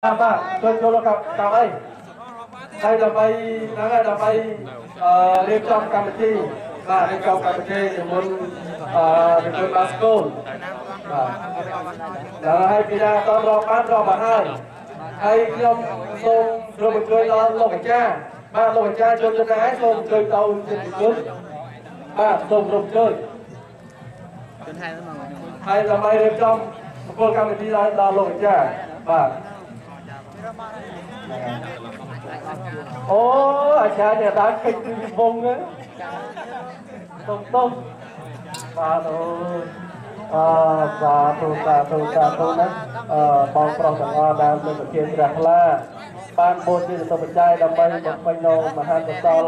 Apa? Contoh kau ai. Saya dapatរៀបចំកម្មវិធីបាទរៀបចំកម្មវិធីជាមួយdengan Baskol បាទដល់ហើយពីណាតរកបានរកបានហើយខ្ញុំសូមរំអញ្ជើញដល់លោកអាចារ្យបាទលោកអាចារ្យចូលទៅណាសូមអញ្ជើញទៅចិត្តគុណបាទសូមរំអញ្ជើញហើយដើម្បីរៀបចំមង្គលកម្មវិធីដល់លោកអាចារ្យបាទអូអាចារ្យเนี่ยដល់ពេញពីវងសុំទុំបាទអូសាធុណាបងប្រុសទាំងអស់ដែលមានវិជាជ្រះថ្លាបានបូជាទៅបច្ច័យដើម្បីបំពេញនៅមហាកុសល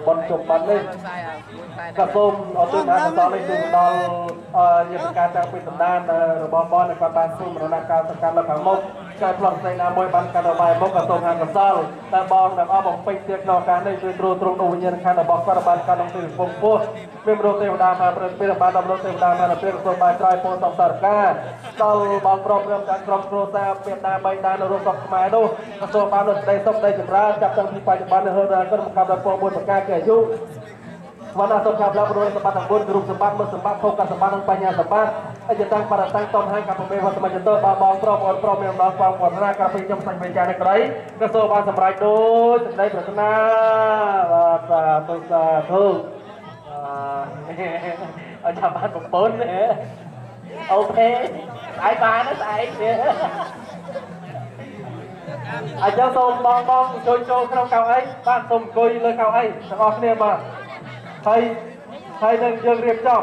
បុណ្យជុំបិណ្ឌនេះក៏សូមអរគុណមហាកុសលនេះគឺដល់យន្តការតាំងពីសម្ដានរបស់បងដែលគាត់បានធ្វើមរណកាលសកម្មនៅខាងមុខចែកប្លង់ផ្សេងណាមួយបានកាន់ទៅបាយមុខក៏សូមមហាកុសលតែបងទាំងអស់បំពេញទៀតក្នុងឱកាសនេះគឺទ្រទ្រង់វិញ្ញាណក្ខន្ធរបស់គាត់បានកាន់ក្នុងទីពងពោះមានមរទេវតាមកព្រឹកពេលបានដំណោទេវតាមកពេលសូមបានត្រៃពោសំសារការដល់បងប្រុសរួមទាំងក្រុមគ្រួសារមេតាបៃតានៅរួមសុខខ្មែរនោះក៏សូមបានសេចក្តីសុខដីចម្រើនចាប់តាំងពីបច្ចុប្បន្ននៅហើយក៏មកដល់ពលមួយប្រការគឺអាយុវណ្ណៈសុខភាពរាប់រយសម្បត្តិទាំង4គ្រប់សម្បត្តិមុខសម្បត្តិភោគសម្បត្តិនិងបញ្ញាសម្បត្តិអញ្ចឹងតាំងបរិតាំងតំហើយกับមេវត្តមញ្ញតើបងប្រុសបងប្រុសមានដល់ความប្រាថ្នាក្រពីខ្ញុំសាច់វិចារនេះក្តីក៏សូមបានសម្រេចដូចសេចក្តីប្រាថ្នាបាទសាធុអត់ចាំបានប្រពន្ធអូខេស្អែកបានស្អែកអញ្ចឹងសូមបងជួយចូលក្នុងកៅអីបាទសូមអង្គុយលើកៅអីទាំងអស់គ្នាបាទហើយនឹងយើងរៀបចំ